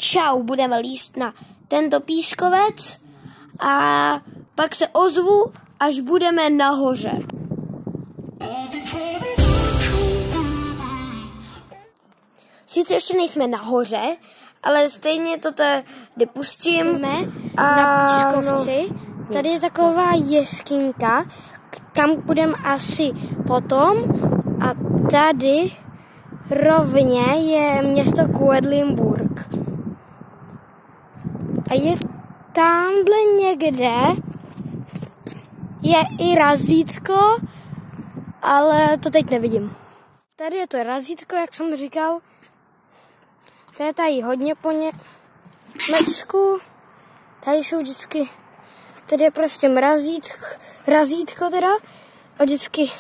čau, budeme líst na tento pískovec a pak se ozvu, až budeme nahoře. Sice ještě nejsme nahoře, ale stejně to tady pustíme na pískovci. Tady je taková jeskyňka, kam budeme asi potom. A tady rovně je město Quedlinburg. A je tamhle někde je i razítko, ale to teď nevidím. Tady je to razítko, jak jsem říkal. To je tady hodně po Německu. Tady jsou vždycky, tady je prostě razítko teda. A vždycky,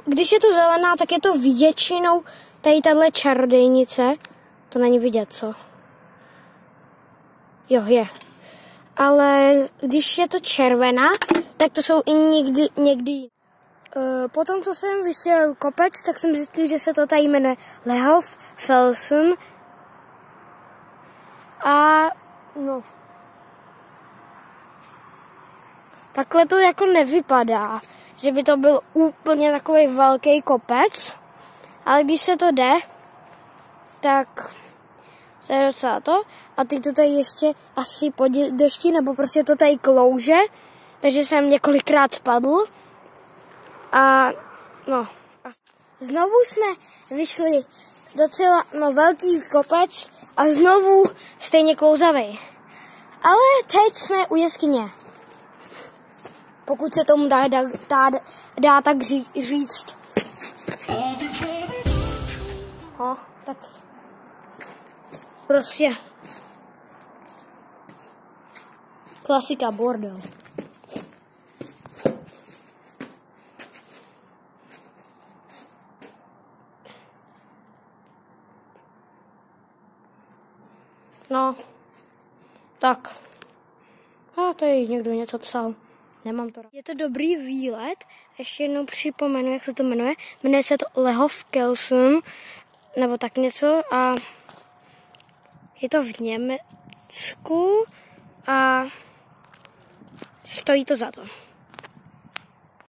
když je to zelená, tak je to většinou tady tahle čarodějnice. To není vidět, co? Jo, je. Ale když je to červená, tak to jsou i někdy. Potom, co jsem vyšel kopec, tak jsem zjistil, že se to tady jmenuje Lehov Felsen. A no. Takhle to jako nevypadá, že by to byl úplně takový velký kopec. Ale když se to jde, tak to je docela to. A teď to tady ještě asi po dešti, nebo prostě to tady klouže. Takže jsem několikrát spadl. A no. Znovu jsme vyšli docela velký kopec a znovu stejně klouzavý. Ale teď jsme u jeskyně. Pokud se tomu dá tak říct. No, tak prostě klasika bordel. No, tak. A tady někdo něco psal. Nemám to rád. Je to dobrý výlet. Ještě jednou připomenu, jak se to jmenuje. Jmenuje se to Lehov Felsen, nebo tak něco. A je to v Německu a stojí to za to.